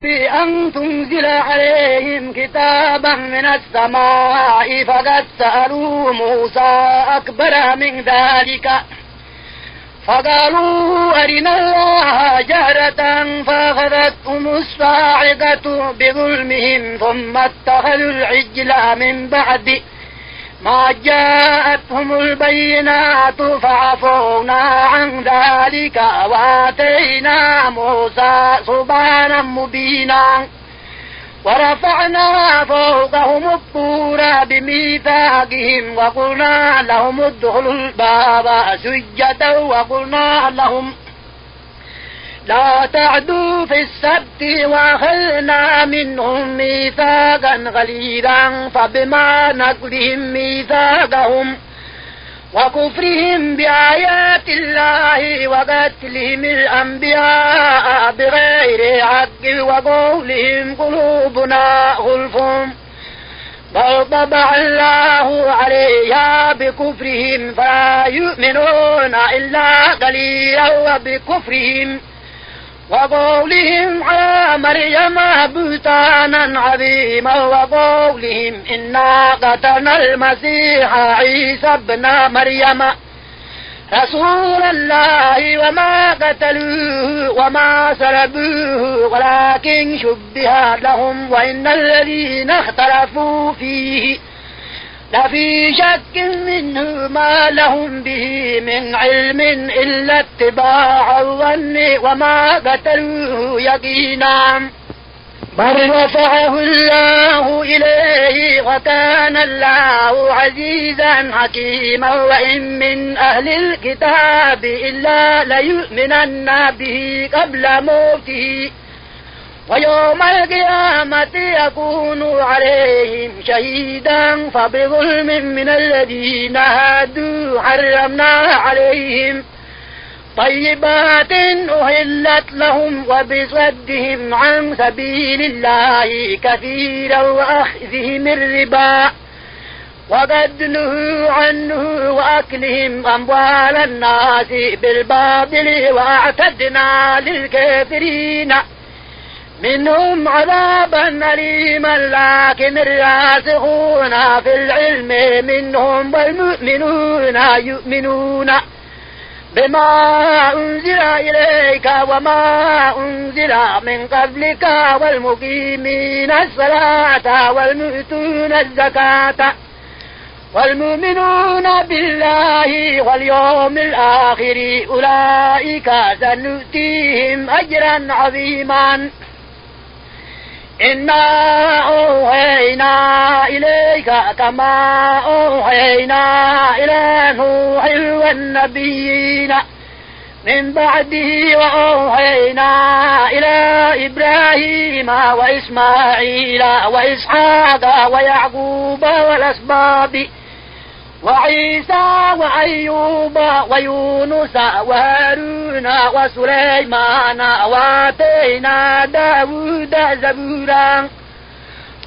بأن تنزل عليهم كتابا من السماء فقد سألوا موسى أكبر من ذلك فقالوا أرنا الله جهرة فأخذتهم الصاعقة بظلمهم ثم اتخذوا العجل من بعد ما جاءتهم البينات فعفونا عن ذلك وآتينا موسى سبحانا مبينا ورفعنا فوقهم الطور بميثاقهم وقلنا لهم ادخلوا الباب سجدا وقلنا لهم لا تعدوا في السبت وأخذنا منهم ميثاقا غليظا فبما نقضهم ميثاقهم وكفرهم بآيات الله وقتلهم الأنبياء بغير حق وقولهم قلوبنا غلف بل طبع الله عليها بكفرهم فلا يؤمنون إلا قليلا وبكفرهم وقولهم على مريم بهتانا عظيما وقولهم إنا قتلنا المسيح عيسى ابن مريم رسول الله وما قتلوه وما سلبوه ولكن شبه لهم وإن الذين اختلفوا فيه لفي شك منه ما لهم به من علم إلا اتباع الظن وما قتلوه يقينا بل رفعه الله إليه وكان الله عزيزا حكيما وإن من أهل الكتاب إلا ليؤمنن به قبل موته ويوم القيامة يكون عليهم شهيدا فبظلم من الذين هادوا حرمنا عليهم طيبات أحلت لهم وبصدهم عن سبيل الله كثيرا وأخذهم الربا وقد نهوا عنه وأكلهم أموال الناس بالباطل وأعتدنا للكافرين منهم عذابا أليما لكن الراسخون في العلم منهم والمؤمنون يؤمنون بما أنزل إليك وما أنزل من قبلك والمقيمين الصلاة والمؤتون الزكاة والمؤمنون بالله واليوم الآخر أولئك سنؤتيهم أجرا عظيما إنا أوحينا إليك كما أوحينا إلى نوح والنبيين من بعده وأوحينا إلى إبراهيم وإسماعيل وإسحاق ويعقوب والأسباط وعيسى وأيوب ويونس وهارون وسليمان وآتينا داود زبورا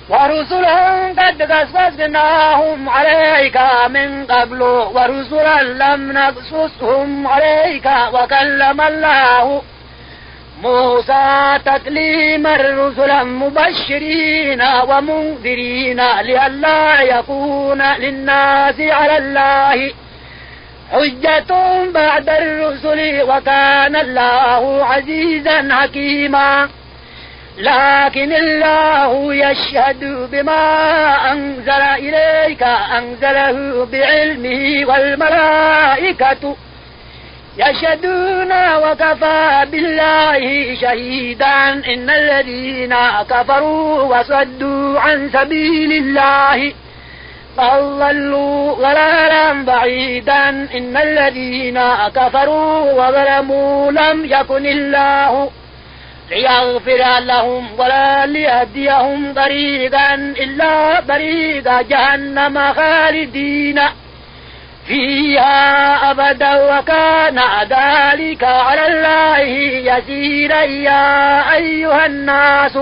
ورسلا قد قصصناهم عليك من قبل ورسلا لم نقصصهم عليك وكلم الله موسى تكليما رسلا مبشرين ومنذرين لئلا يكون للناس على الله حجة بعد الرسل وكان الله عزيزا حكيما لكن الله يشهد بما أنزل إليك أنزله بعلمه والملائكة يشهدون وكفى بالله شهيدا إن الذين كفروا وصدوا عن سبيل الله ضلوا ضلالا بعيدا إن الذين كفروا وظلموا لم يكن الله ليغفر لهم ولا ليهديهم طريقا إلا طريق جهنم خالدين فيها أبدا وكان ذلك على الله يسيرا يا أيها الناس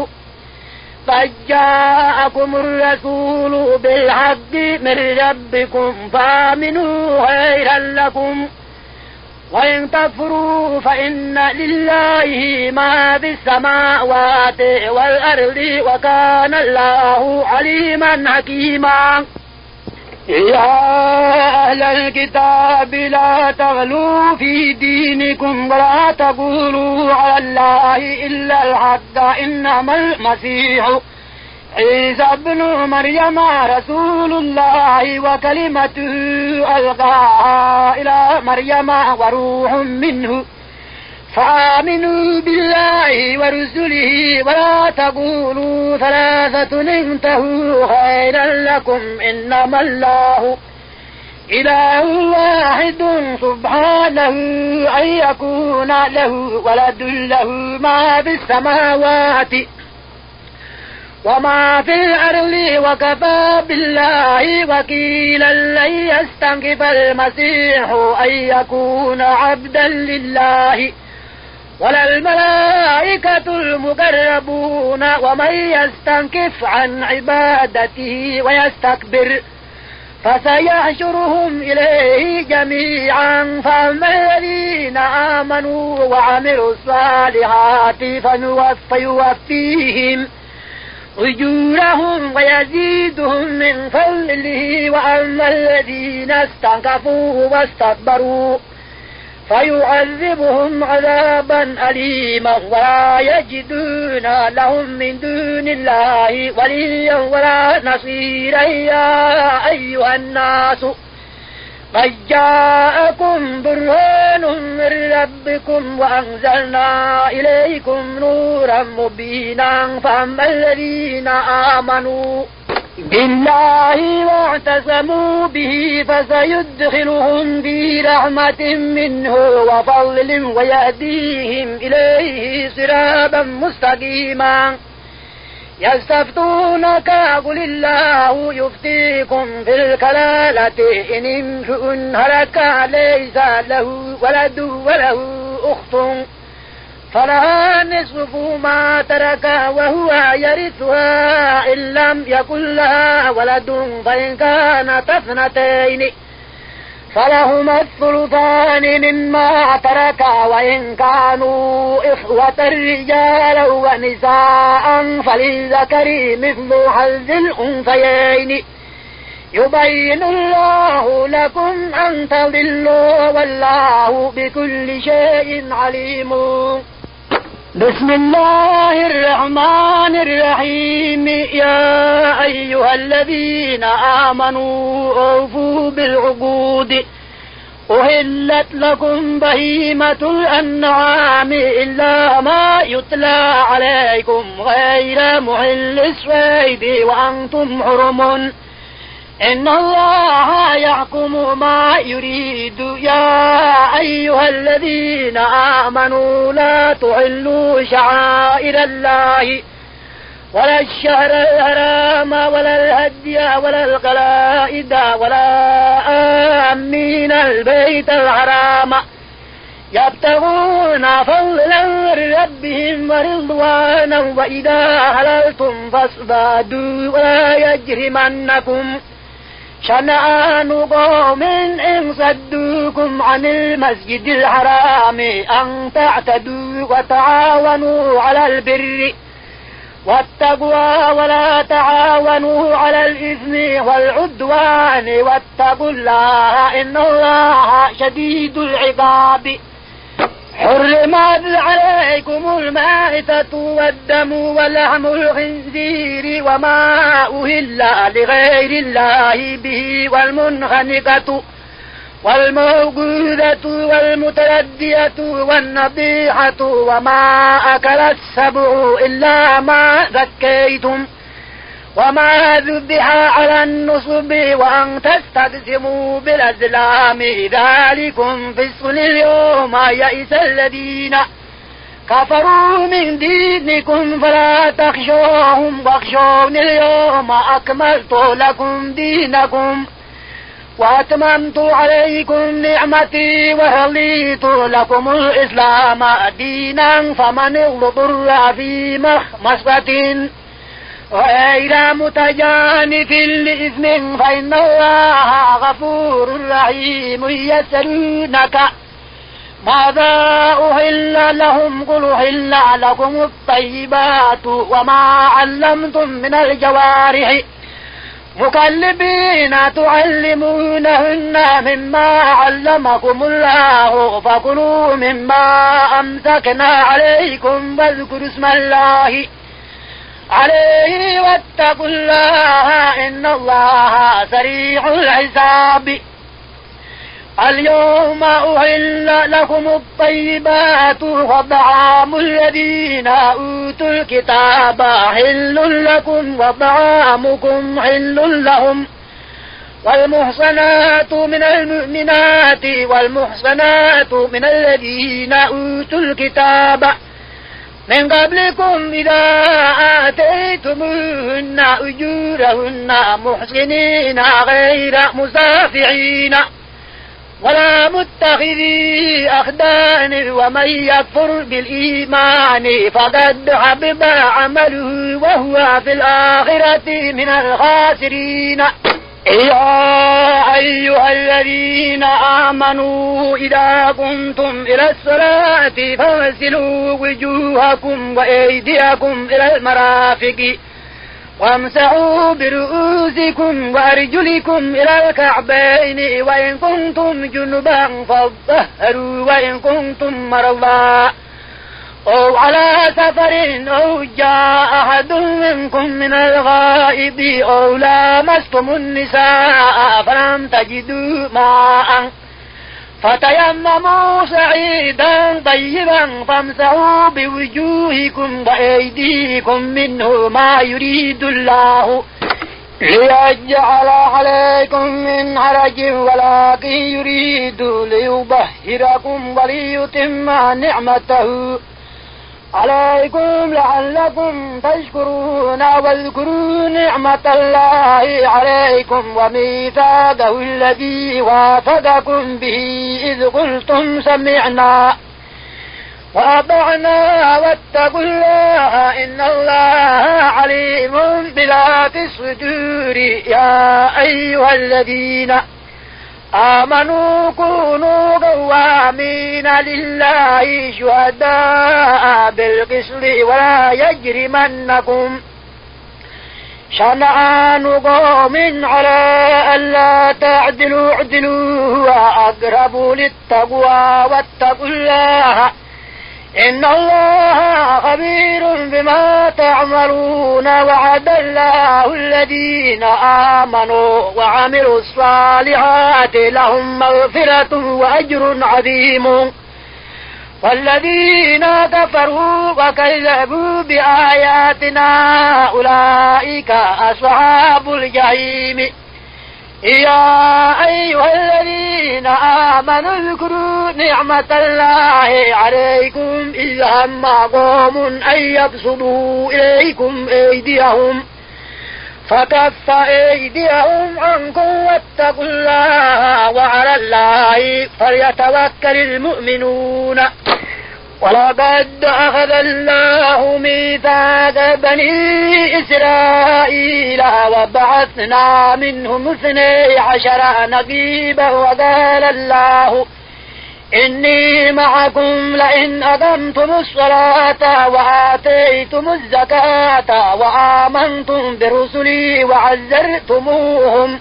قد جاءكم الرسول بالحق من ربكم فآمنوا خيرا لكم وإن تكفروا فإن لله ما في السماوات والأرض وكان الله عليما حكيما. يا أهل الكتاب لا تغلوا في دينكم ولا تقولوا على الله إلا الحق إنما المسيح عيسى ابن مريم رسول الله وكلمته ألقاها إلى مريم وروح منه فآمنوا بالله ورسله ولا تقولوا ثلاثة انتهوا خيرا لكم إنما الله إله واحد سبحانه أن يكون له ولد له ما في السماوات وما في الأرض وكفى بالله وكيلا لن يستنكف المسيح أن يكون عبدا لله ولا الملائكة المقربون ومن يستنكف عن عبادته ويستكبر فسيحشرهم إليه جميعا. فأما الذين آمنوا وعملوا الصالحات فيوفيهم أجورهم ويزيدهم من فضله وأما الذين استنكفوا واستكبروا فيعذبهم عذابا أليما ولا يجدون لهم من دون الله وليا ولا نصيرا. يا أيها الناس قد جاءكم برهان من ربكم وأنزلنا إليكم نورا مبينا. فأما الذين آمنوا بالله واعتصموا به فسيدخلهم في رحمة منه وفضل ويهديهم إليه صراطا مستقيما. يستفتونك قل الله يفتيكم في الكلالة إن امرؤ هلك ليس له ولد وله أخت فلها نصف ما ترك وهو يرثها إن لم يكن لها ولد فإن كانت اثنتين فلهما الثلثان مما ترك وإن كانوا إخوة رجالا ونساء فللذكر مثل حظ الأنثيين يبين الله لكم أن تضلوا والله بكل شيء عليم. بسم الله الرحمن الرحيم. يا أيها الذين آمنوا أوفوا بالعقود أحلت لكم بهيمة الأنعام إلا ما يتلى عليكم غير محل الصيد وأنتم حرم إن الله يحكم ما يريد. يا أيها الذين آمنوا لا تحلوا شعائر الله ولا الشهر الحرام ولا الهدي ولا القلائد ولا آمين البيت الحرام يبتغون فضلا من ربهم ورضوانا وإذا حللتم فاصطادوا ولا يجرمنكم شنآن قوم إن صدوكم عن المسجد الحرام أن تعتدوا وتعاونوا على البر والتقوى ولا تعاونوا على الإثم والعدوان واتقوا الله إن الله شديد العقاب. حرمت عليكم المائتة والدم ولحم الخنزير وما أهل لغير الله به والمنخنقة والموقوذة والمتردية والنطيحة وما أكل السبع إلا ما ذكيتم وما ذبح على النصب وأن تستقسموا بالأزلام ذلكم فسق. اليوم يئس الذين كفروا من دينكم فلا تخشوهم واخشون اليوم أكملت لكم دينكم وأتممت عليكم نعمتي ورضيت لكم الإسلام دينا فمن اضطر في مخمصة غير متجانف لإثم فإن الله غفور رحيم. ماذا أحل لهم قل أحل لكم الطيبات وما علمتم من الجوارح مكلبين تعلمونهن مما علمكم الله فكلوا مما أمسكنا عليكم واذكروا اسم الله عليه واتقوا الله إن الله سريع الحساب. اليوم أحل لكم الطيبات وطعام الذين أوتوا الكتاب حل لكم وطعامكم حل لهم والمحصنات من المؤمنات والمحصنات من الذين أوتوا الكتاب من قبلكم إذا آتيتموهن أجورهن محسنين غير مسافحين ولا متخذي أخدان ومن يكفر بالإيمان فقد حبط عمله وهو في الآخرة من الخاسرين. يا أيها الذين آمنوا إذا قمتم إلى الصلاة فاغسلوا وجوهكم وأيديكم إلى المرافق وامسحوا برؤوسكم وأرجلكم إلى الكعبين وإن كنتم جنبا فاطهروا وإن كنتم مرضى أو على سفر أو جاء أحد منكم من الغائب أو لامستم النساء فلم تجدوا ماء فتيمموا سعيدا طيبا فامسحوا بوجوهكم وأيديكم منه ما يريد الله ليجعل عليكم من حرج ولكن يريد ليطهركم وليتم نعمته عليكم لعلكم تشكرون واذكروا نعمة الله عليكم وميثاقه الذي واثقكم به إذ قلتم سمعنا وأطعنا واتقوا الله إن الله عليم بذات الصدور. يا أيها الذين آمنوا كونوا قوامين لله شهداء بالقسط ولا يجرمنكم شنآن قوم على ألا تعدلوا اعدلوا هو أقرب للتقوى واتقوا الله إن الله خبير بما تعملون. وعد الله الذين آمنوا وعملوا الصالحات لهم مغفرة وأجر عظيم والذين كفروا وكذبوا بآياتنا أولئك أصحاب الجحيم. يا أيها الذين آمنوا اذكروا نعمة الله عليكم إذ هم قوم أن يبسطوا إليكم أيديهم فكف أيديهم عنكم واتقوا الله وعلى الله فليتوكل المؤمنون. ولقد أخذ الله ميثاق بني إسرائيل وبعثنا منهم 12 نقيبا وقال الله إني معكم لئن أقمتم الصلاة وآتيتم الزكاة وآمنتم برسلي وعزرتموهم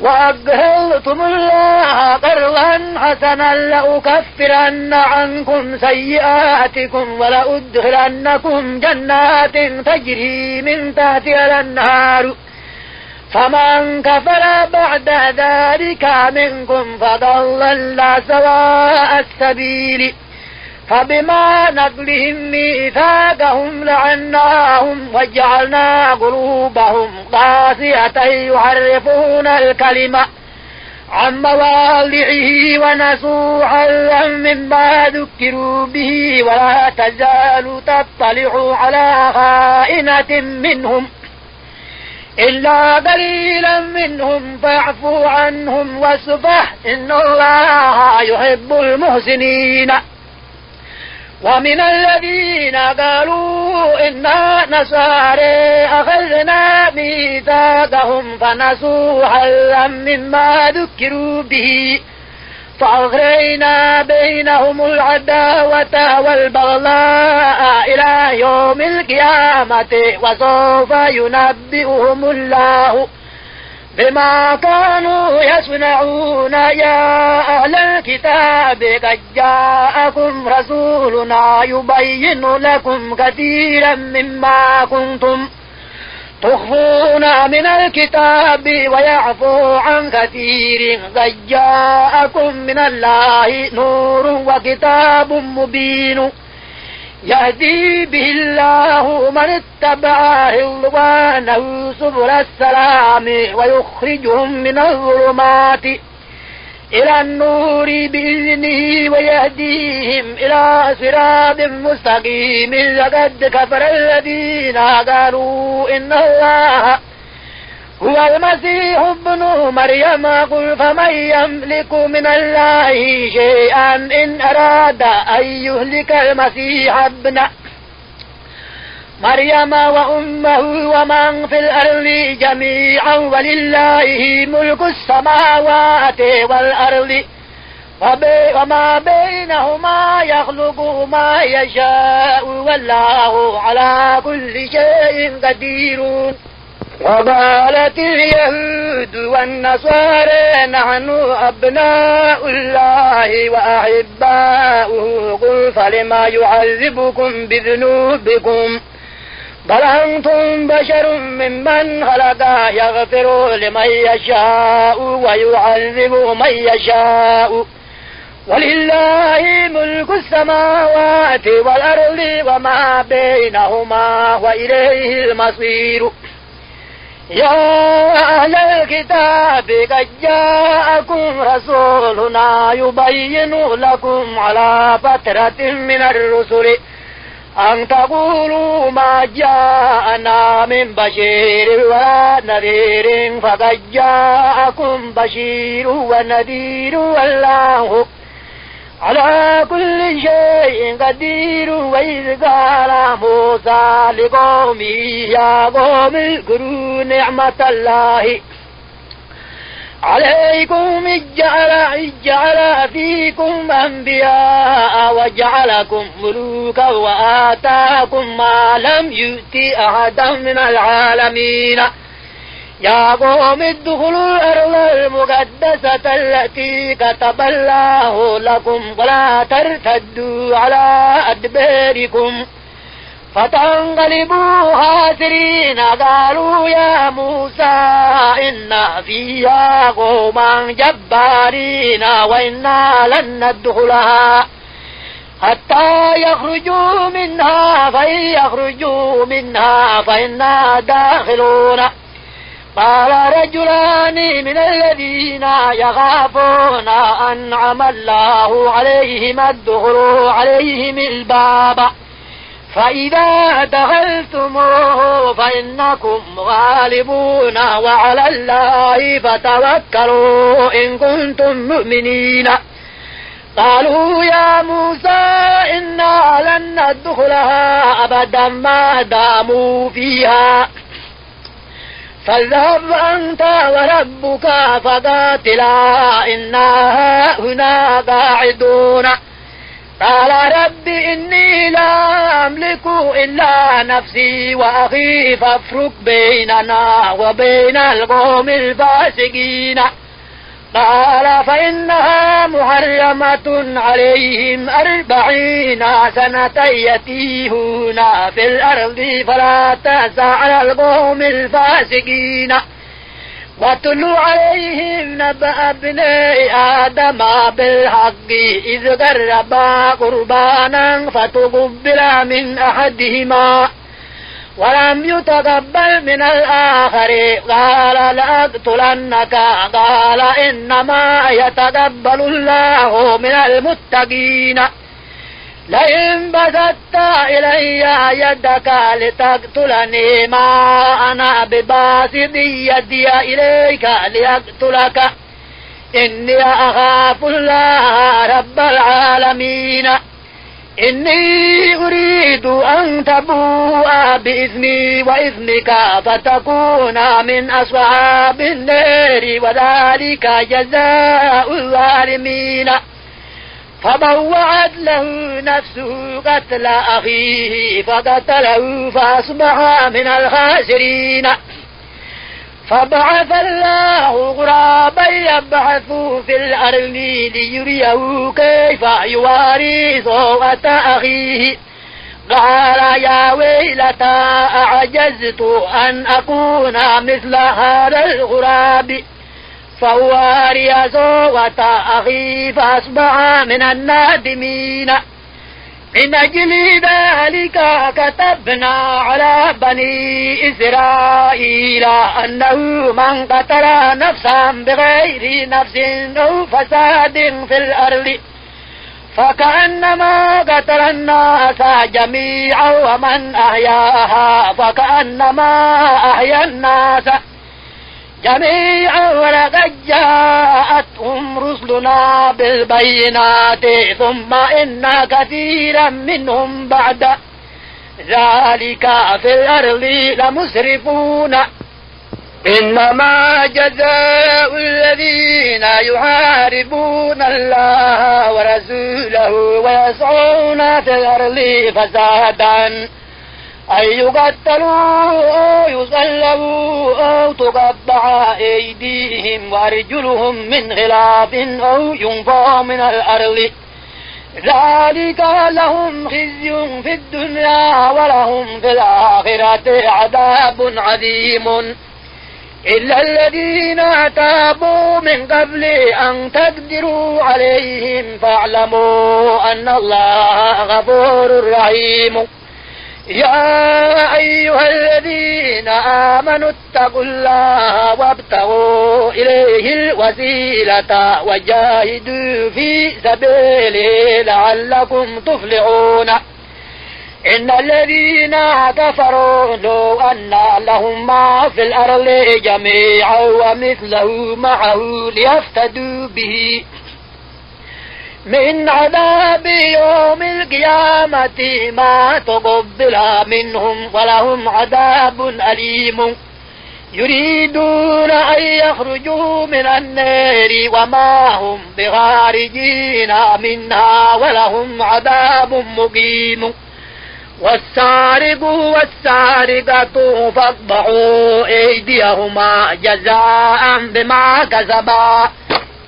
وأقرضتم الله قرضا حسنا لأكفرن عنكم سيئاتكم ولأدخلنكم جنات تجري من تحتها الأنهار فمن كفر بعد ذلك منكم فضل سواء السبيل. فبما نقلهم ميثاقهم لعناهم وجعلنا قلوبهم قاسية يحرفون الكلمة عن مواضعه ونسوا حظا مما ذكروا به ولا تزال تطلع على خائنة منهم إلا قليلا منهم فاعفوا عنهم واصفح إن الله يحب المحسنين. ومن الذين قالوا إنا نصارى أخذنا ميثاقهم فنسوا حظا مما ذكروا به فأغرينا بينهم العداوة والبغضاء إلى يوم القيامة وسوف ينبئهم الله بما كانوا يصنعون. يا أهل الكتاب قد جاءكم رسولنا يبين لكم كثيرا مما كنتم تخفون من الكتاب ويعفو عن كثير. قد جاءكم من الله نور وكتاب مبين يهدي به الله من اتبع رضوانه سبل السلام ويخرجهم من الظلمات إلى النور بإذنه ويهديهم إلى صراط مستقيم. لقد كفر الذين قالوا إن الله هو المسيح ابن مريم. قل فمن يملك من الله شيئا إن أراد أن يهلك المسيح ابن مريم وأمه ومن في الأرض جميعا ولله ملك السماوات والأرض وما بينهما يخلق ما يشاء والله على كل شيء قدير. وقالت اليهود والنصارى نحن أبناء الله وأحباؤه. قل فلما يعذبكم بذنوبكم بل أنتم بشر ممن خلق يغفر لمن يشاء ويعذب من يشاء ولله ملك السماوات والأرض وما بينهما وإليه المصير. يا أهل الكتاب قد جاءكم رسولنا يبين لكم على فترة من الرسل أن تقولوا ما جاءنا من بشير ونذير فقد جاءكم بشير ونذير والله على كل شيء قدير. وإذ قال موسى لقومه يا قوم اذكروا نعمة الله عليكم إذ جعل فيكم أنبياء وجعلكم ملوكا وآتاكم ما لم يؤت أحدا من العالمين. يا قوم ادخلوا الأرض المقدسة التي كتب الله لكم ولا ترتدوا على أدباركم فتنقلبوا خاسرين. قالوا يا موسى إن فيها قوما جبارين وإنا لن ندخلها حتى يخرجوا منها فإن يخرجوا منها فإنا داخلون. قال رجلان من الذين يخافون أنعم الله عليهم ادخلوا عليهم الباب فإذا دخلتموه فإنكم غالبون وعلى الله فتوكلوا إن كنتم مؤمنين. قالوا يا موسى إنا لن ندخلها أبدا ما داموا فيها فاذهب أنت وربك فقاتلا إنا هنا قاعدون. قال رب إني لا أملك إلا نفسي وأخي فافرق بيننا وبين القوم الفاسقين. قال فإنها محرمة عليهم 40 سنة يتيهون في الأرض فلا تأس على القوم الفاسقين. واتل عليهم نبأ ابني آدم بالحق إذ قربا قربانا فتقبل من أحدهما ولم يتقبل من الآخر قال لأقتلنك. قال إنما يتقبل الله من المتقين. لئن بسطت إلي يدك لتقتلني ما أنا بباسط يدي إليك لأقتلك إني أخاف الله رب العالمين. إني أريد أن تبوء بإثمي وإثمك فتكون من أصحاب النار وذلك جزاء الظالمين فبوعت له نفسه قتل أخيه فقتله فأصبح من الخاسرين فبعث الله غرابا يبحث في الأرض ليريه كيف يواري سوءة أخيه قال يا ويلتى أعجزت أن أكون مثل هذا الغراب فواري سوءة أخي فأصبح من النادمين من أجل ذلك كتبنا على بني إسرائيل أنه من قتل نفسا بغير نفس أو فساد في الأرض فكأنما قتل الناس جميعا ومن أحياها فكأنما أحيا الناس جميعا ولقد جاءتهم رسلنا بالبينات ثم إن كثيرا منهم بعد ذلك في الأرض لمسرفون إنما جزاء الذين يحاربون الله ورسوله ويسعون في الأرض فسادا أن يقتلوا أو يصلبوا أو تقطع أيديهم وأرجلهم من خلاف أو ينفوا من الأرض ذلك لهم خزي في الدنيا ولهم في الآخرة عذاب عظيم إلا الذين تابوا من قبل أن تقدروا عليهم فاعلموا أن الله غفور رحيم يا أيها الذين آمنوا اتقوا الله وابتغوا إليه الوسيلة وجاهدوا في سبيله لعلكم تفلحون إن الذين كفروا لو أن لهم ما في الأرض جميعا ومثله معه ليفتدوا به من عذاب يوم القيامة ما تقبل منهم ولهم عذاب أليم يريدون أن يخرجوا من النار وما هم بخارجين منها ولهم عذاب مقيم والسارق والسارقة فاقطعوا أيديهما جزاء بما كسبا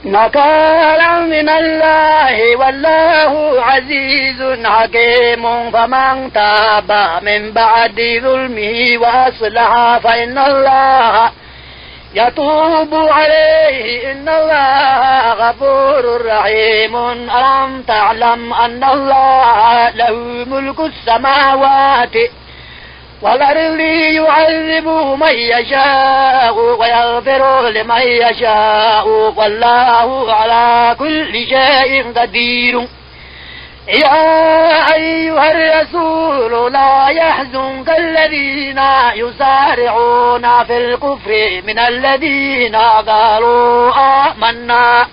نكالا من الله والله عزيز حكيم فمن تاب من بعد ظلمه وأصلح فإن الله يتوب عليه إن الله غفور رحيم ألم تعلم أن الله له ملك السماوات والأرض يعذب من يشاء ويغفر لمن يشاء والله على كل شيء قدير يا أيها الرسول لا يحزنك الذين يسارعون في الكفر من الذين قالوا آمنا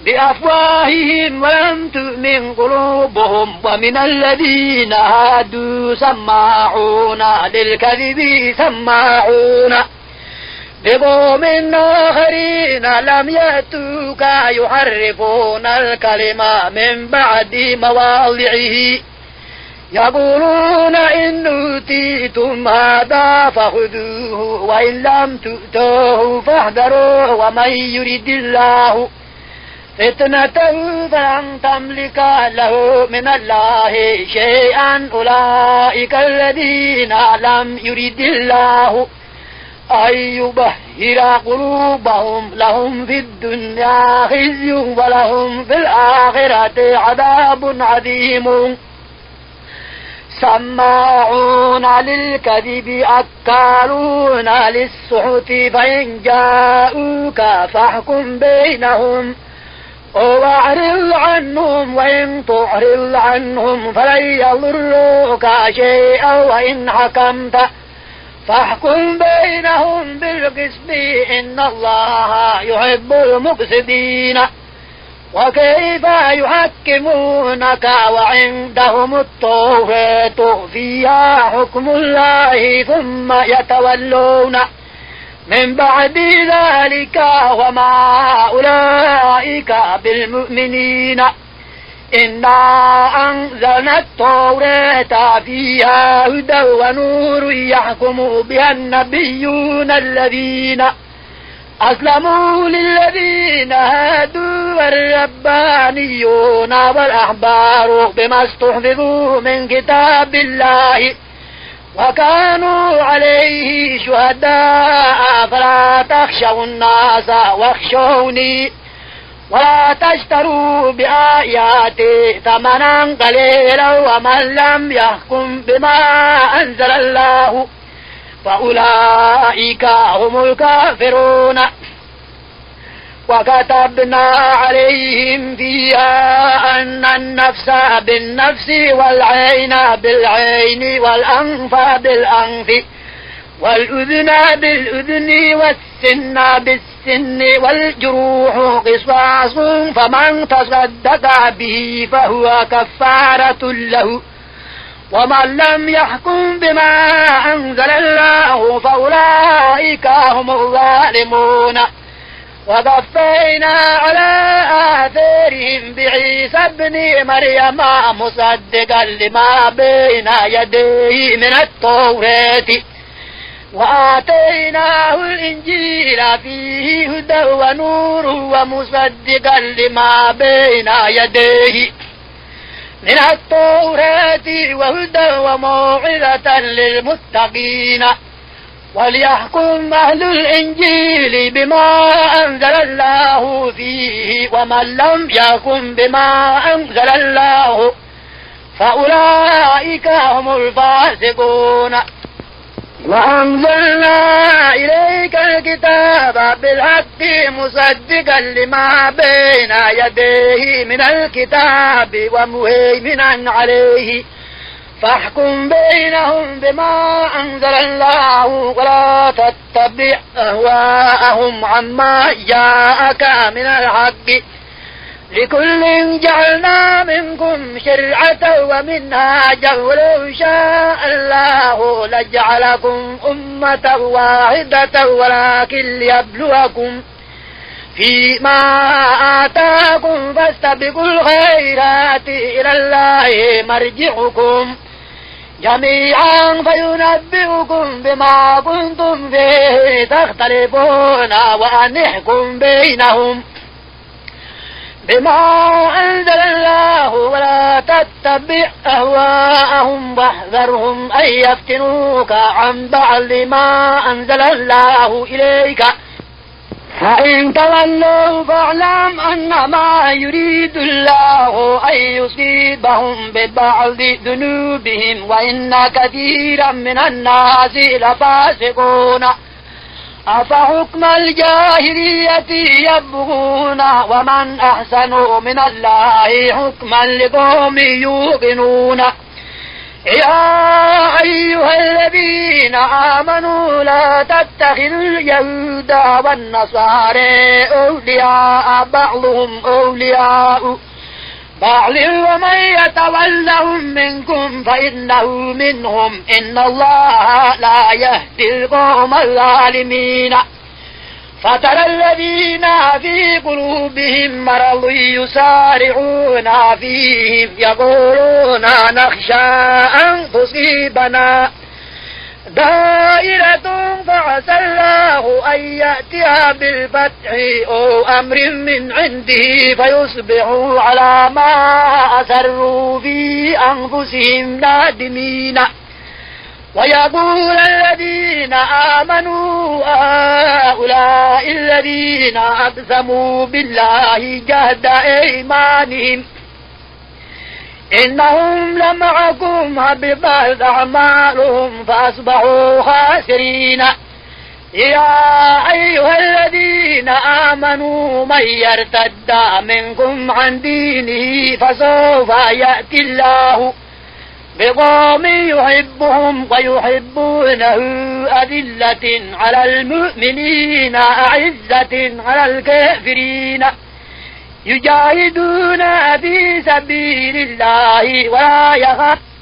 بأفواههم ولم تؤمن قلوبهم ومن الذين هادوا سماعون للكذب سماعون بقوم آخرين لم يأتوك يحرفون الكلمة من بعد مواضعه يقولون إن أوتيتم هذا فخذوه وإن لم تؤتوه فاحذروا ومن يرد الله فتنة فلن تملك له من الله شيئا أولئك الذين لم يرد الله أن يبهر قلوبهم لهم في الدنيا خزي ولهم في الآخرة عذاب عظيم سماعون للكذب أكالون للسحت فإن جاءوك فاحكم بينهم واعرض عنهم وإن تعرض عنهم فلن يضروك شيئا وإن حكمت فاحكم بينهم بالقسط إن الله يحب المقسطين وكيف يحكمونك وعندهم التوراة فيها حكم الله ثم يتولون من بعد ذلك وما أولئك بالمؤمنين إنا أنزلنا التوراة فيها هدى ونور يحكم بها النبيون الذين أسلموا للذين هادوا والربانيون والأحبار بما استحفظوا من كتاب الله وكانوا عليه شهداء فلا تخشوا الناس واخشوني ولا تشتروا بآياتي ثمنا قليلا ومن لم يحكم بما أنزل الله فأولئك هم الكافرون وكتبنا عليهم فيها أن النفس بالنفس والعين بالعين والأنف بالأنف والأذن بالأذن والسن بالسن والجروح قصاص فمن تصدق به فهو كفارة له ومن لم يحكم بما أنزل الله فأولئك هم الظالمون وقفينا على آثارهم بعيسى ابن مريم مصدقا لما بين يديه من التوراة وآتيناه الإنجيل فيه هدى ونور ومصدقا لما بين يديه من التوراة وهدى وموعظة للمتقين وليحكم أهل الإنجيل بما أنزل الله فيه ومن لم يحكم بما أنزل الله فأولئك هم الفاسقون وأنزلنا إليك الكتاب بالحق مصدقا لما بين يديه من الكتاب ومهيمنا عليه فاحكم بينهم بما أنزل الله ولا تتبع أهواءهم عما جاءك من الحق لكل جعلنا منكم شرعة ومنهاجا ولو شاء الله لجعلكم أمة واحدة ولكن ليبلوكم فيما آتاكم فاستبقوا الخيرات إلى الله مرجعكم جميعا فينبئكم بما كنتم فيه تختلفون وأن يحكم بينهم بما أنزل الله ولا تتبع أهواءهم واحذرهم أن يفتنوك عن بعض ما أنزل الله إليك فإن تولوا فاعلم أنما يريد الله أن يصيبهم ببعض ذنوبهم وإن كثيرا من الناس لفاسقون أفحكم الجاهلية يبغون ومن أحسن من الله حكما لقوم يوقنون يا أيها الذين آمنوا لا تتخذوا اليهود والنصارى أولياء بعضهم أولياء بعض ومن يتولهم منكم فإنه منهم إن الله لا يهدي القوم الظالمين فترى الذين في قلوبهم مرض يسارعون فيهم يقولون نخشى أن تصيبنا دائرة فعسى الله أن يأتيها بالفتح أو أمر من عنده فيصبحوا على ما أسروا في أنفسهم نادمين ويقول الذين آمنوا هؤلاء الذين أقسموا بالله جهد أيمانهم إنهم لمعكم حبطت أعمالهم فأصبحوا خاسرين يا أيها الذين آمنوا من يرتد منكم عن دينه فسوف يأتي الله بقوم يحبهم ويحبونه أذلة على المؤمنين أعزة على الكافرين يجاهدون في سبيل الله ولا يخافون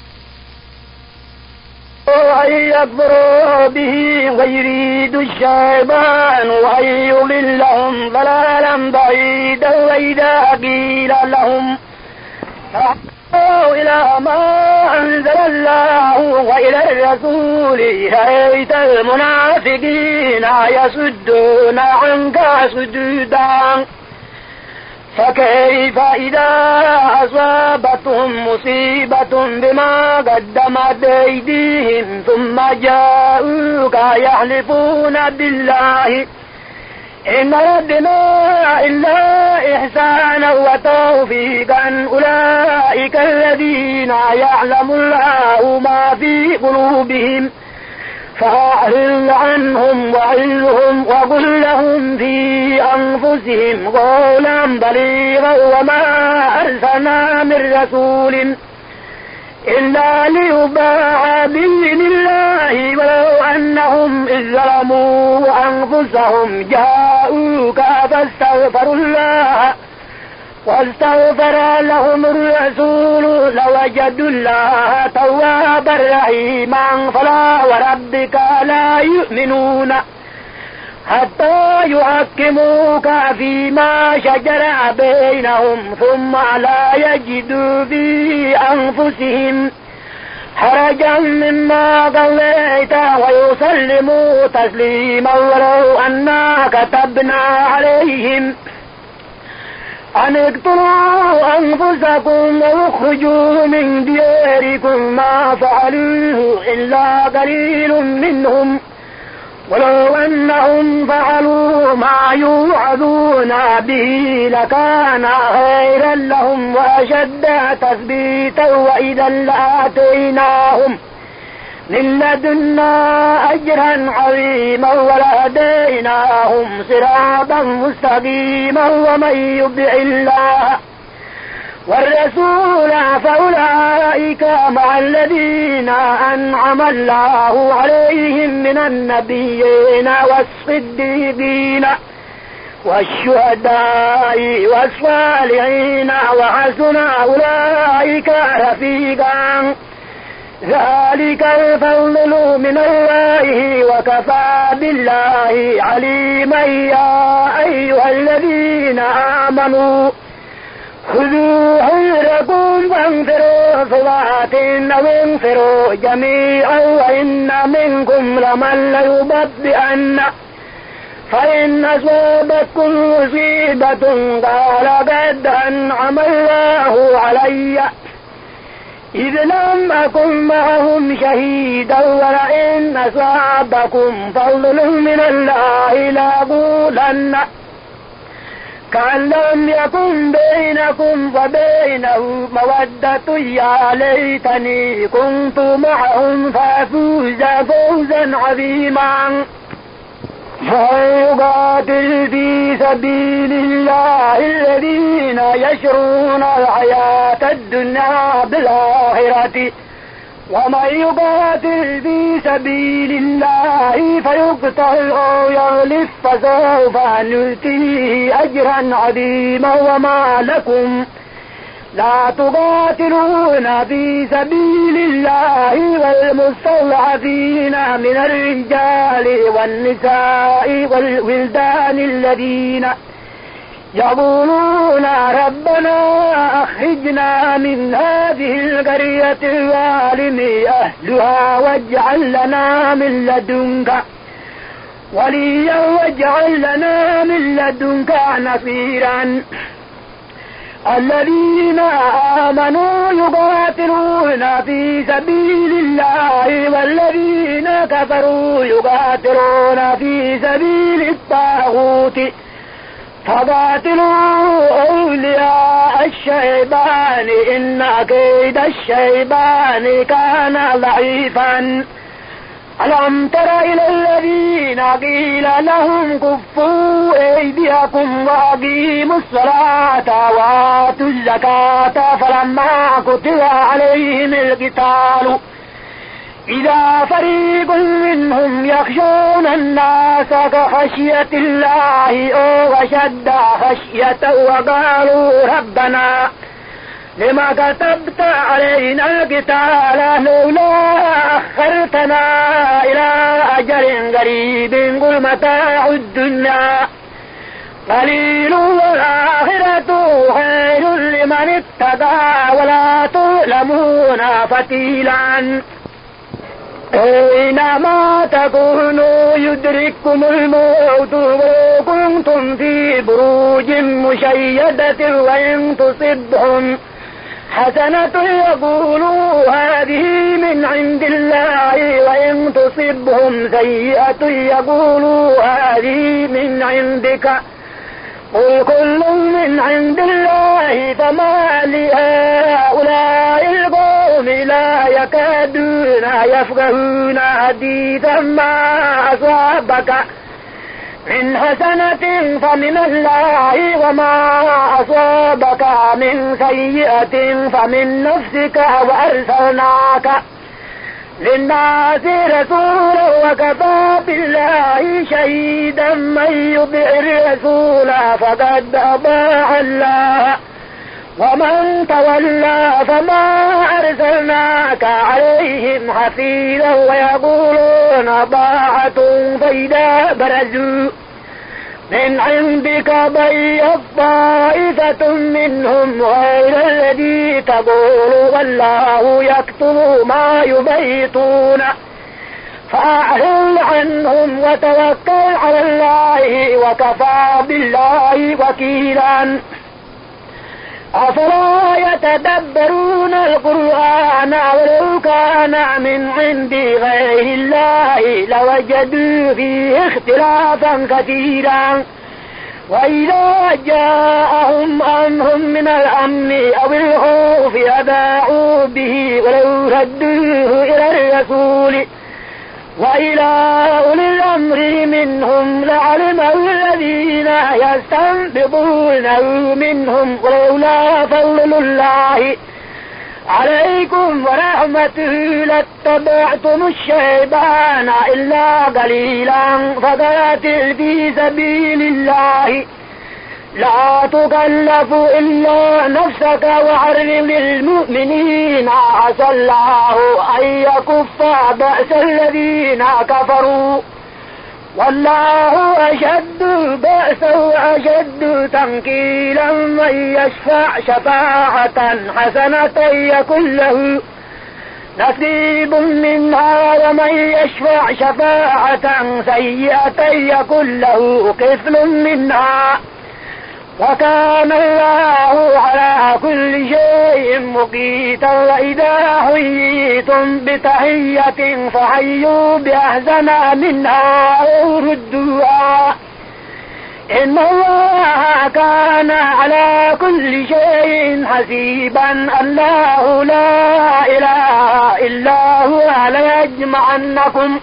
أن يكفروا به ويريد الشيطان أن يضلهم ضلالا بعيدا وإذا قيل لهم تعالوا إلى ما أنزل الله وإلى الرسول رأيت المنافقين يصدون عنك صدودا فكيف إذا أصابتهم مصيبة بما قدمت أيديهم ثم جاءوك يحلفون بالله إن ردنا إلا إحسانا وتوفيقا أولئك الذين يعلم الله ما في قلوبهم فأعرض عنهم وعظهم وقل لهم في أنفسهم قولا بليغا وما أرسلنا من رسول إلا ليطاع بإذن الله ولو أنهم إذ ظلموا أنفسهم جاءوك فاستغفروا الله واستغفر لهم الرسول لوجدوا الله توابا رحيما فلا وربك لا يؤمنون حتى يحكموك فيما شجر بينهم ثم لا يجدوا في أنفسهم حرجا مما قضيت ويسلموا تسليما ولو أنا كتبنا عليهم أن اقتلوا أنفسكم واخرجوا من دياركم ما فعلوه إلا قليل منهم ولو أنهم فعلوا ما يوعظون به لكان خيرا لهم وأشد تثبيتا وإذا لآتيناهم من لدنا أجرا عظيما ولهديناهم صراطا مستقيما ومن يطع الله والرسول فأولئك مع الذين أنعم الله عليهم من النبيين والصديقين والشهداء والصالحين وحسن أولئك رفيقا ذلك الفضل من الله وكفى بالله عليما يا أيها الذين آمنوا خذوا حذركم فانفروا ثبات أو انفروا جميعا وإن منكم لمن ليبطئن فإن أصابتكم مصيبة قال قد أنعم الله علي إذ لم أكن معهم شهيدا ولئن أصابكم فضل من الله لأقولن كأن لم يكن بينكم وبينه مودة يا ليتني كنت معهم فأفوز فوزا عظيما فيقاتل في سبيل الله الذين يشرون الحياة الدنيا بالآخرة ومن يقاتل في سبيل الله فيقتل أو يغلب فسوف نؤتيه أجرا عظيما وما لكم لا تقاتلون في سبيل الله والمستضعفين من الرجال والنساء والولدان الذين يقولون ربنا أخرجنا من هذه القرية الظالم أهلها واجعل لنا من لدنك وليا واجعل لنا من لدنك نصيرا الذين آمنوا يقاتلون في سبيل الله والذين كفروا يقاتلون في سبيل الطاغوت فقاتلوا أولياء الشيطان إن كيد الشيطان كان ضعيفا ألم تر إلى الذين قيل لهم كفوا أيديكم وأقيموا الصلاة وآتوا الزكاة فلما كتب عليهم القتال إذا فريق منهم يخشون الناس كخشية الله أو أشد خشية وقالوا ربنا لما كتبت علينا القتال لولا أخرتنا إلى أجل قريب قل متاع الدنيا قليل والآخرة خير لمن اتقى ولا تظلمون فتيلا أينما تكونوا يدرككم الموت ولو كنتم في بروج مشيدة وإن تصبهم حسنة يقولوا هذه من عند الله وإن تصبهم سيئة يقولوا هذه من عندك قل كل من عند الله فما لهؤلاء القوم لا يكادون يفقهون حديثا ما أصابك من حسنة فمن الله وما أصابك من سيئة فمن نفسك وأرسلناك للناس رسولا وكفى بالله شهيدا من يطع الرسول فقد أطاع الله ومن تولى فما أرسلناك عليهم حفيظا ويقولون طاعة فإذا برزوا من عندك بيت طائفة منهم غير الذي تقول والله يكتب ما يبيتون فأعرض عنهم وتوكل على الله وكفى بالله وكيلا أفلا يتدبرون القرآن ولو كان من عند غير الله لوجدوا فيه اختلافا كثيرا وإذا جاءهم أمر من الأمن أو الخوف أذاعوا به ولو ردوه إلى الرسول وإلى أولي الأمر منهم لعلمه الذين يستنبطونه منهم ولولا فضل الله عليكم ورحمته لاتبعتم الشيطان إلا قليلا فقاتل في سبيل الله لا تكلف إلا نفسك وعرض للمؤمنين عسى الله أن يكف بأس الذين كفروا والله أشد بأسا وأشد تنكيلا من يشفع شفاعة حسنة يكن له نصيب منها ومن يشفع شفاعة سيئة يكن له كفل منها وكان الله على كل شيء مقيتا وإذا حييتم بتحية فحيوا بأحسن منها أو ردوها إن الله كان على كل شيء حسيبا الله لا إله إلا هو ليجمعنكم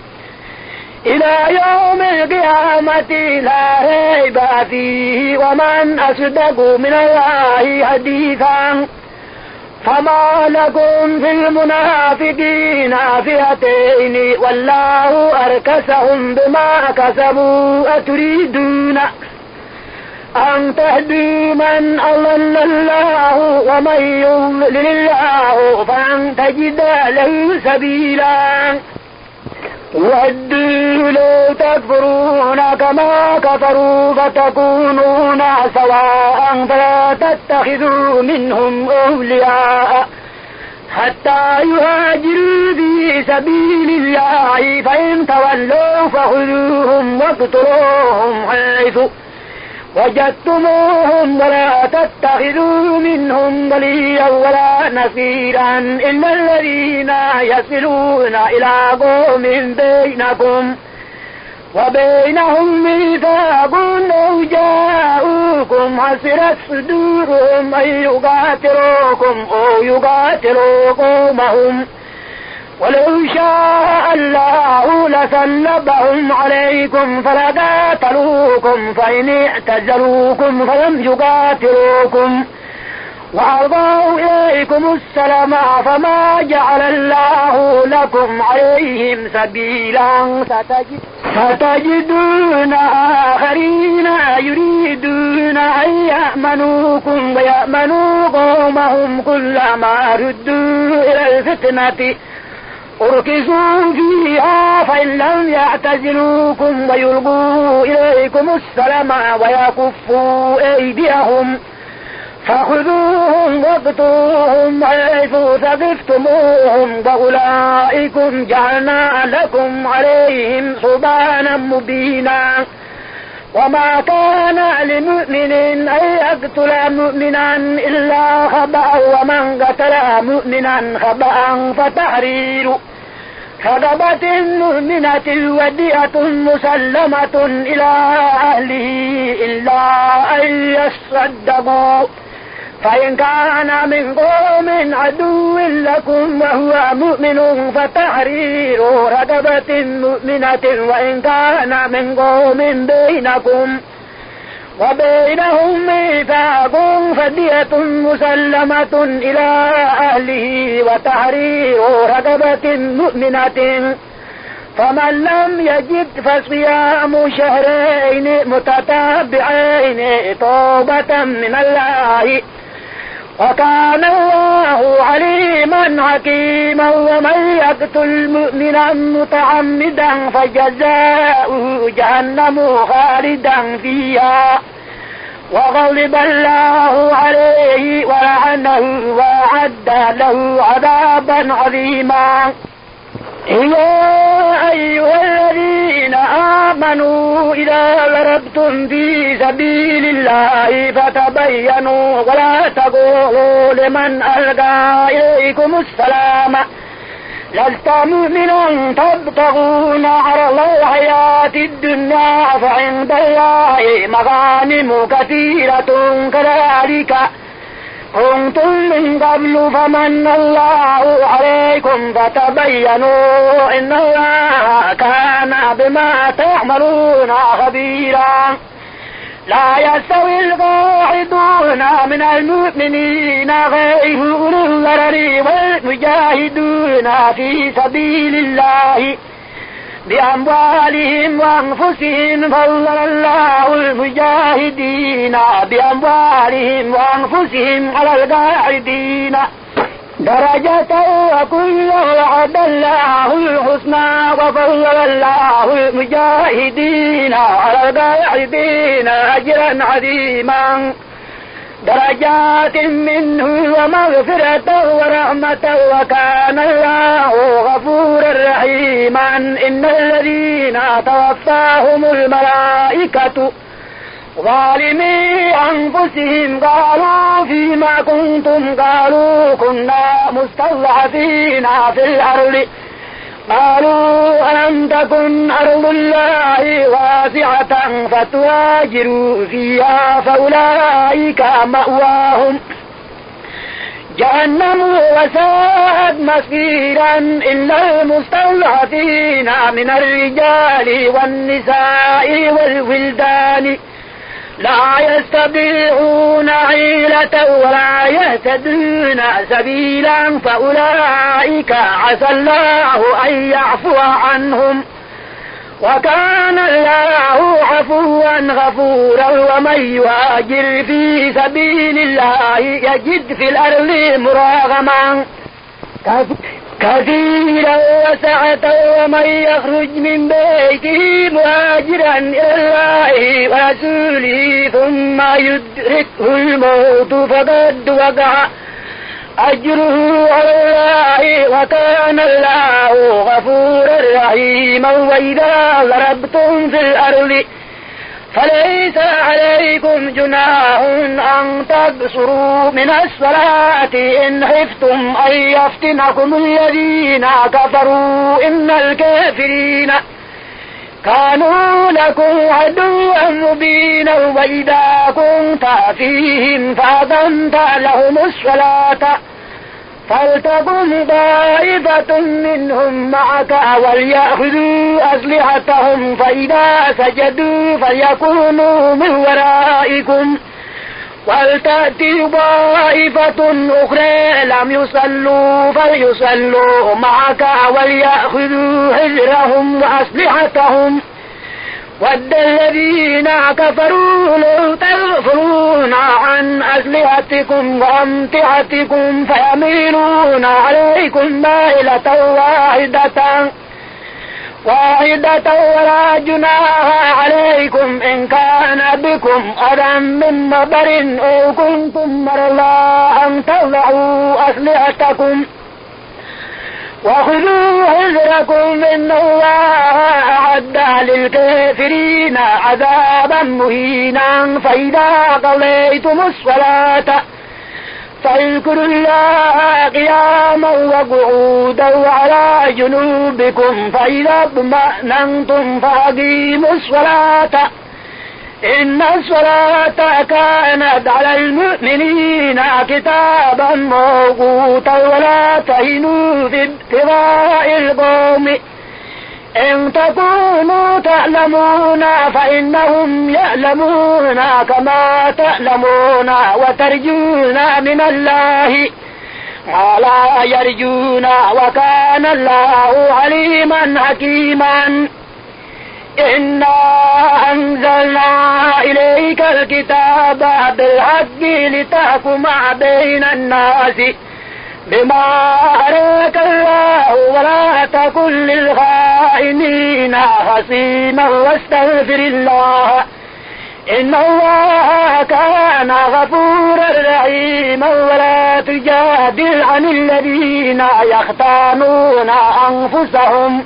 إلى يوم القيامة لا ريب فيه ومن أصدق من الله حديثا فما لكم في المنافقين فئتين والله أركسهم بما كسبوا أتريدون أن تهدوا من أضل الله ومن يضلل الله فلن تجد له سبيلا ودوا لو تكفرون كما كفروا فتكونون سواء فلا تتخذوا منهم أولياء حتى يهاجروا في سبيل الله فإن تولوا فخذوهم واقتلوهم حيث وجدتموهم ولا تتخذوا منهم وليا ولا نصيرا إلا الذين يصلون إلى قوم بينكم وبينهم ميثاق أو جاءوكم حسرت صدورهم أن يقاتلوكم أو يقاتلوا قومهم ولو شاء الله لسلبهم عليكم فلقاتلوكم فإن اعتزلوكم فلم يقاتلوكم وألقوا إليكم السلام فما جعل الله لكم عليهم سبيلا ستجدون آخرين يريدون أن يأمنوكم ويأمنوا قومهم كلما ردوا إلى الفتنة أركسوا فيها فإن لم يعتزلوكم ويلقوا إليكم السلام ويكفوا أيديهم فخذوهم واقتلوهم حيث ثقفتموهم وأولئكم جعلنا لكم عليهم سلطانا مبينا وما كان لمؤمن أن يقتل مؤمنا إلا خطأ ومن قتل مؤمنا خطأ فتحرير رقبة مؤمنة ودية مسلمة إلى أهله إلا أن يصدقوا فإن كان من قوم عدو لكم وهو مؤمن فتحرير رقبة مؤمنة وإن كان من قوم بينكم وبينهم ميثاق فدية مسلمة إلى أهله وتحرير رقبة مؤمنة فمن لم يجد فصيام شهرين متتابعين توبة من الله وكان الله عليما حكيما ومن يقتل مؤمنا متعمدا فجزاؤه جهنم خالدا فيها وغضب الله عليه ولعنه وأعد له عذابا عظيما يا أيها الذين آمنوا إذا ضربتم في سبيل الله فتبينوا ولا تقولوا لمن ألقى إليكم السلام لست مؤمنا تبتغون عرض الحياة الدنيا فعند الله مغانم كثيرة كذلك كنتم من قبل فمن الله عليكم فتبينوا إن الله كان بما تعملون خبيرا لا يستوي القاعدون من المؤمنين غير أولي الضرر والمجاهدون في سبيل الله بأموالهم وأنفسهم فضل الله المجاهدين بأموالهم وأنفسهم على القاعدين درجة وكل وعد الله الحسنى وفضل الله المجاهدين على القاعدين أجرا عظيما درجات منه ومغفرة ورحمة وكان الله غفورا رحيما إن الذين توفاهم الملائكة ظالمي أنفسهم قالوا فيما كنتم قالوا كنا مستضعفين في الأرض قالوا ألم تكن أرض الله واسعة فتهاجروا فيها فأولئك مأواهم جهنم وساءت مصيرا إلا المستضعفين من الرجال والنساء والولدان لا يستطيعون حيلة ولا يهتدون سبيلا فأولئك عسى الله أن يعفو عنهم وكان الله عفوا غفورا ومن يهاجر في سبيل الله يجد في الأرض مراغما كثيرا وسعة ومن يخرج من بيته مهاجرا إلى الله ورسوله ثم يدركه الموت فقد وقع أجره على الله وكان الله غفورا رحيما وإذا ضربتم في الأرض فليس عليكم جناح أن تقصروا من الصلاة إن خفتم أن يفتنكم الذين كفروا إن الكافرين كانوا لكم عدوا مبينا وإذا كنت فيهم فأقمت لهم الصلاة فلتقم طائفة منهم معك وليأخذوا أسلحتهم فإذا سجدوا فليكونوا من ورائكم ولتأتي طائفة أخرى لم يصلوا فليصلوا معك وليأخذوا حذرهم وأسلحتهم ود الذين كفروا لو تغفلون عن أسلحتكم وأمتعتكم فيميلون عليكم مائلة واحدة ولا جناح عليكم إن كان بكم أذى من مطر أو كنتم مرضى أن تضعوا أسلحتكم وخذوا حذركم إن الله أعد للكافرين عذابا مهينا فإذا قضيتم الصلاة فاذكروا الله قياما وقعودا وعلى جنوبكم فإذا اطمأننتم فأقيموا الصلاة إن الصلاة كانت على المؤمنين كتابا موقوتا ولا تهنوا في ابتغاء القوم إن تكونوا تعلمون فإنهم يعلمون كما تعلمون وترجون من الله ما لا يرجون وكان الله عليما حكيما إنا أنزلنا إليك الكتاب بالحق لتحكم بين الناس بما أراك الله ولا تكن للخائنين خصيما واستغفر الله إن الله كان غفورا رحيما ولا تجادل عن الذين يختانون أنفسهم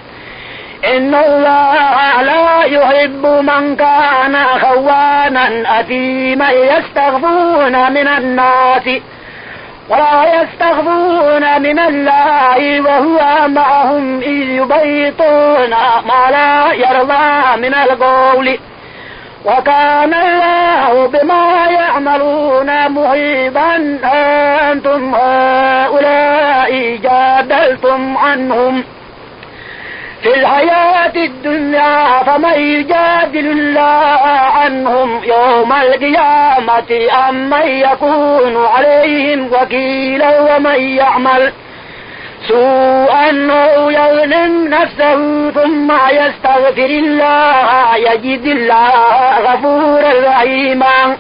إن الله لا يحب من كان خوانا أثيما يستخفون من الناس ولا يستخفون من الله وهو معهم إذ يبيتون ما لا يرضى من القول وكان الله بما يعملون محيطا أنتم هؤلاء جادلتم عنهم في الحياة الدنيا فمن يجادل الله عنهم يوم القيامة أم من يكون عليهم وكيلا ومن يعمل سوءا أو يظلم نفسه ثم يستغفر الله يجد الله غفورا رحيما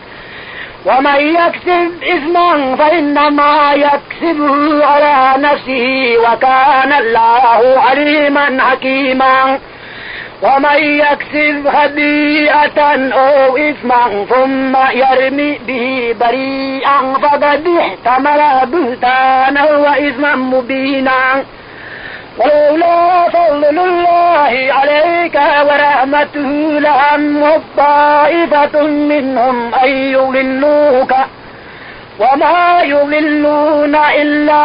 ومن يكسب إثما فإنما يكسبه على نفسه وكان الله عليما حكيما ومن يكسب خطيئة أو إثما ثم يرمي به بريئا فقد احتمل بهتانا وإثما مبينا ولولا فضل الله عليك ورحمته لهم طائفة منهم أن يضلوك وما يضلون إلا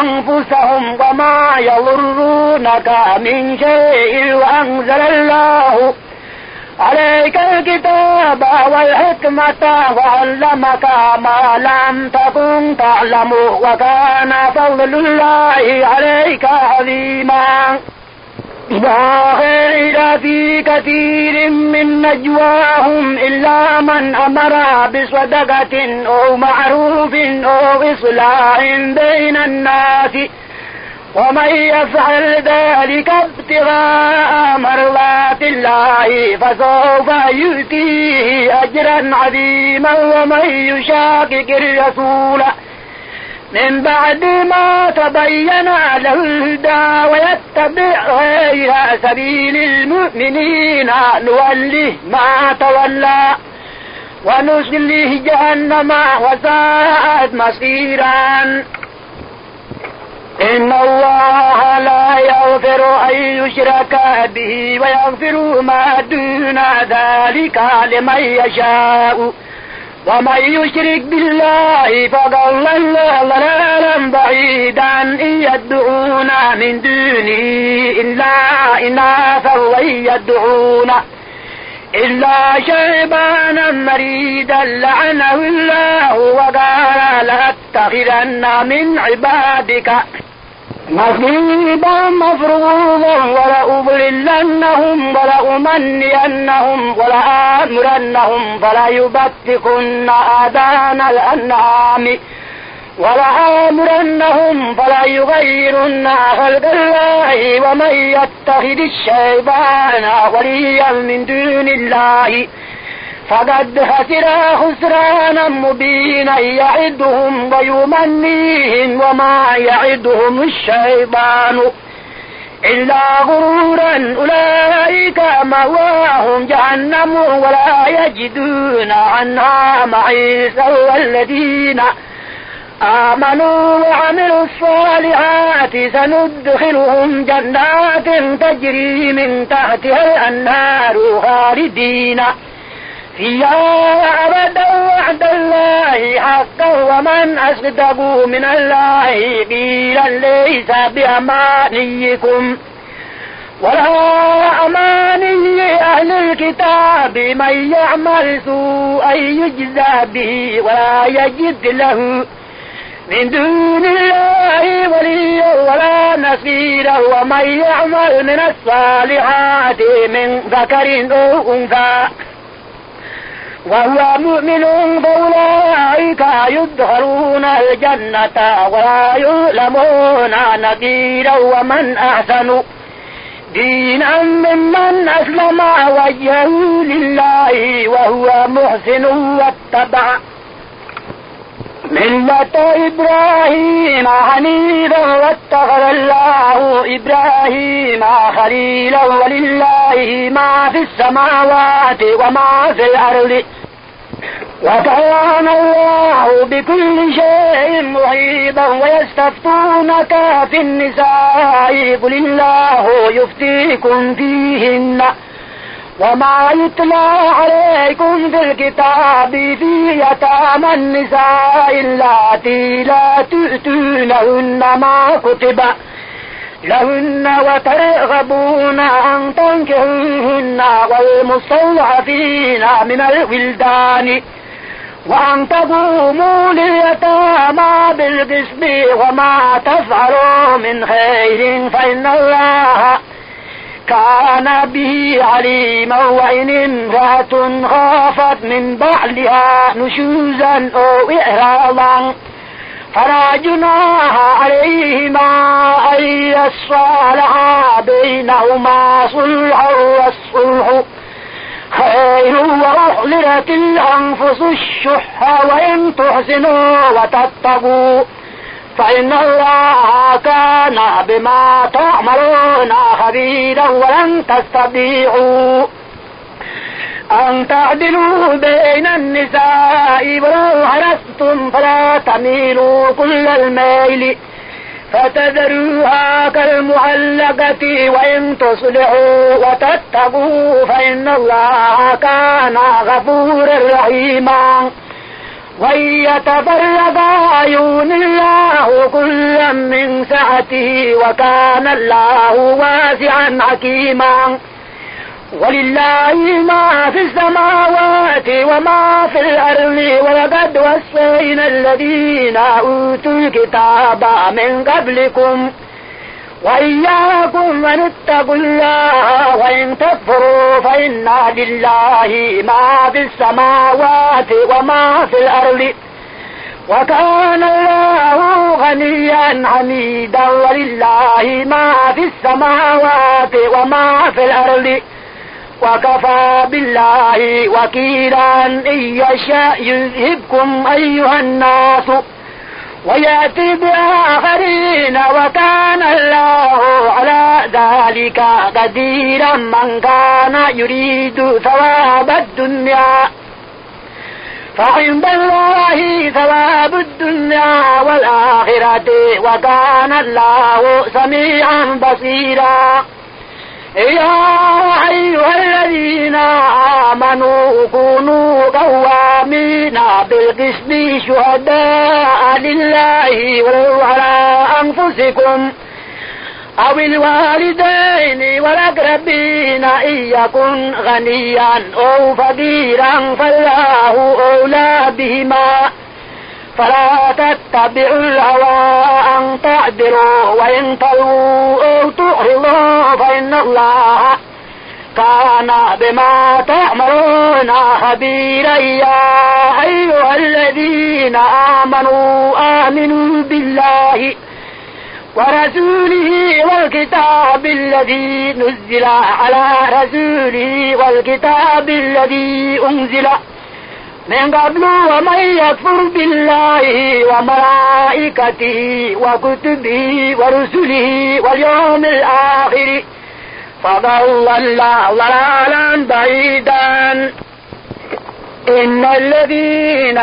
أنفسهم وما يضرونك من شيء وأنزل الله عليك الكتاب والحكمة وعلمك ما لم تكن تعلم وكان فضل الله عليك عظيما لا خير في كثير من نجواهم إلا من أمر بصدقة أو معروف أو إصلاح بين الناس ومن يفعل ذلك ابتغاء مرضات الله فسوف يؤتيه أجرا عظيما ومن يشاقق الرسول من بعد ما تبين له الهدى ويتبع غير سبيل المؤمنين نوله ما تولى ونصله جهنم وساءت مصيرا إن الله لا يغفر أن يشرك به ويغفر ما دون ذلك لمن يشاء ومن يشرك بالله فقد ضل ضلالا بعيدا إن يدعون من دونه إلا إناثا وإن يدعون إلا شيطانا مريدا لعنه الله وقال لأتخذن من عبادك نصيبا مفروضا ولأضللنهم ولأمنينهم ولآمرنهم فلا يبتكن آذان الأنعام ولآمرنهم فلا يغيرن خلق الله ومن يتخذ الشيطان وليا من دون الله فقد خسر خسرانا مبينا يعدهم ويمنيهم وما يعدهم الشيطان إلا غرورا أولئك مأواهم جهنم ولا يجدون عنها محيصا والذين آمنوا وعملوا الصالحات سندخلهم جنات تجري من تحتها الأنهار خالدين فيها أبدا وعد الله حقا ومن أصدق من الله قيلا ليس بأمانيكم ولا أماني أهل الكتاب من يعمل سوءا يجزى به ولا يجد له من دون الله وليا ولا نصيرا ومن يعمل من الصالحات من ذكر أو أنثى وهو مؤمن فأولئك يدخلون الجنة ولا يظلمون نذيرا ومن أحسن دينا ممن أسلم وجهه لله وهو محسن واتبع ملة إبراهيم حنيفا واتخذ الله إبراهيم خليلا ولله ما في السماوات وما في الأرض وكان الله بكل شيء محيطا ويستفتونك في النساء قل الله يفتيكم فيهن وما يتلى عليكم في الكتاب في يتامى النساء اللاتي لا تؤتونهن ما كتب لهن وترغبون أن تنكحوهن والمستضعفين من الولدان وأن تقوموا لليتامى بالقسط وما تفعلوا من خير فإن الله كان به عليما وإن امرأة خافت من بعلها نشوزا أو إعراضا فلا جناح عليهما أن يصالحا بينهما صلحا والصلح خير وأحضرت الأنفس الشح وإن تحسنوا وتتقوا فإن الله كان بما تعملون خبيرا ولن تستطيعوا أن تعدلوا بين النساء ولو حرصتم فلا تميلوا كل الميل فتذروها كالمعلقة وإن تصلحوا وتتقوا فإن الله كان غفورا رحيما وإن يتفرقا يغن الله كلا من سعته وكان الله واسعا حكيما ولله ما في السماوات وما في الأرض ولقد وصينا الذين أوتوا الكتاب من قبلكم وإياكم أن اتقوا الله وإن تكفروا فإن لله ما في السماوات وما في الأرض وكان الله غنيا حميدا ولله ما في السماوات وما في الأرض وكفى بالله وكيلا إن يشاء يذهبكم أيها الناس ويأتي بآخرين وكان الله على ذلك قديرا من كان يريد ثواب الدنيا فعند الله ثواب الدنيا والآخرة وكان الله سميعا بصيرا يا أيها الذين آمنوا كونوا قوامين بالقسط شهداء لله ولو على أنفسكم أو الوالدين والأقربين إن يكن غنيا أو فقيرا فالله أولى بهما فلا تتبعوا الهوى أن تعدلوا وإن تلووا أو تعرضوا فإن الله كان بما تعملون خبيرا يا أيها الذين آمنوا آمنوا بالله ورسوله والكتاب الذي نزل على رسوله والكتاب الذي أنزل من قبل ومن يكفر بالله وملائكته وكتبه ورسله واليوم الآخر فضل الله ضلالا بعيدا. إن الذين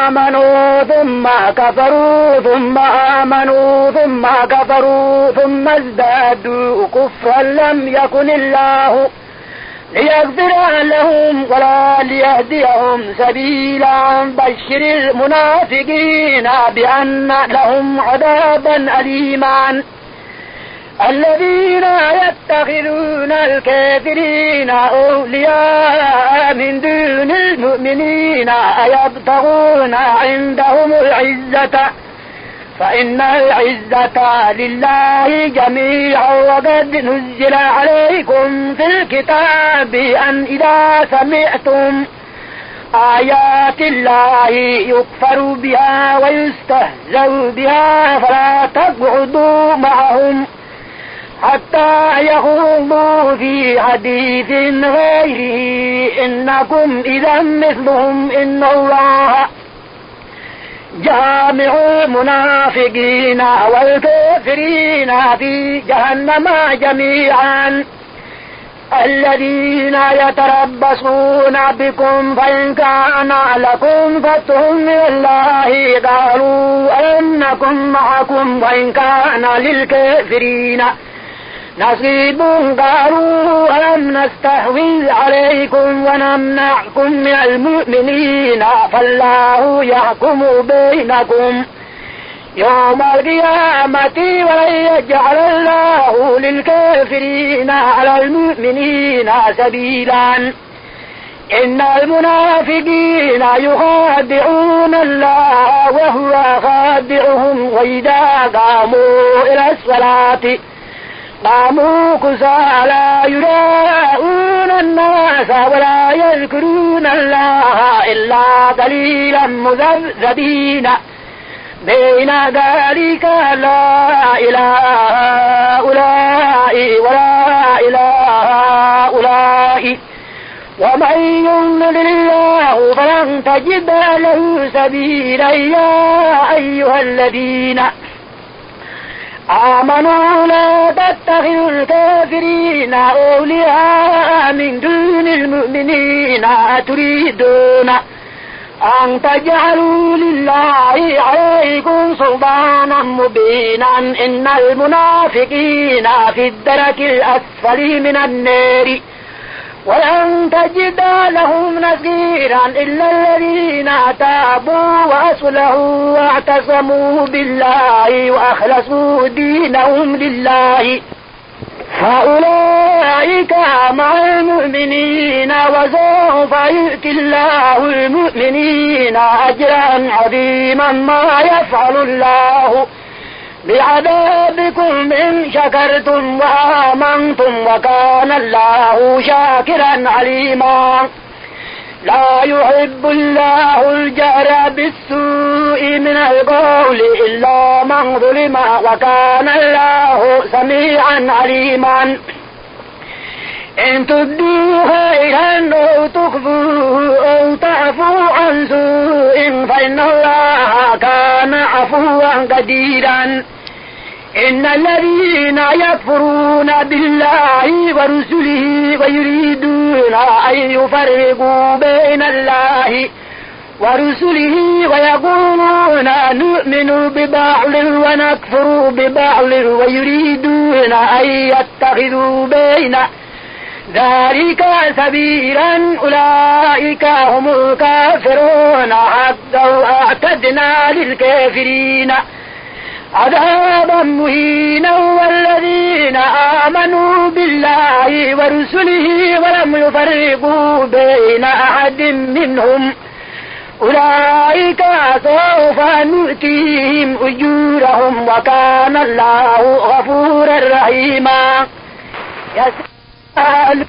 آمنوا ثم كفروا ثم آمنوا ثم كفروا ثم ازدادوا كفرا لم يكن الله ليغفر لهم ولا ليهديهم سبيلا. بشر المنافقين بأن لهم عذابا أليما. الذين يتخذون الكافرين أولياء من دون المؤمنين أيبتغون عندهم العزة فإن العزة لله جميعا. وقد نزل عليكم في الكتاب أن إذا سمعتم آيات الله يكفر بها ويستهزأ بها فلا تقعدوا معهم حتى يخوضوا في حديث غيره إنكم إذا مثلهم. إن الله جامع المنافقين والكافرين في جهنم جميعا. الذين يتربصون بكم فإن كان لكم فتح من الله قالوا ألم نكن معكم وإن كان للكافرين نصيب قالوا ألم نستحوذ عليكم ونمنعكم من المؤمنين فالله يحكم بينكم يوم القيامة ولن يجعل الله للكافرين على المؤمنين سبيلا. إن المنافقين يخادعون الله وهو خادعهم وإذا قاموا إلى الصلاة قاموا كسالى يراءون الناس ولا يذكرون الله إلا قليلا مذبذبين بين ذلك لا إله هؤلاء ولا إله هؤلاء ومن يضلل الله فلن تجد له سبيلا. يا أيها الذين آمنوا لا تتخذوا الكافرين أولياء من دون المؤمنين أتريدون أن تجعلوا لله عليكم سلطانا مبينا. إن المنافقين في الدرك الأسفل من النار ولن تجد لهم نصيرا إلا الذين تابوا وأصلحوا واعتصموا بالله وأخلصوا دينهم لله فأولئك مع المؤمنين وسوف يؤتي الله المؤمنين أجرا عظيما. ما يفعل الله بعذابكم إن شكرتم وآمنتم وكان الله شاكرا عليما. لا يحب الله الجهر بالسوء من القول إلا من ظلم وكان الله سميعا عليما. إن تبدوا خيرا أو تخفوه أو تعفوا عن سوء فإن الله كان عفوا قديرا. إن الذين يكفرون بالله ورسله ويريدون أن يفرقوا بين الله ورسله ويقولون نؤمن ببعض ونكفر ببعض ويريدون أن يتخذوا بين ذلك سبيلا أولئك هم الكافرون حتى أعتدنا للكافرين عذابا مهينا. والذين آمنوا بالله ورسله ولم يفرقوا بين أحد منهم أولئك أولئك سوف نؤتيهم أجورهم وكان الله غفورا رحيما. يسأل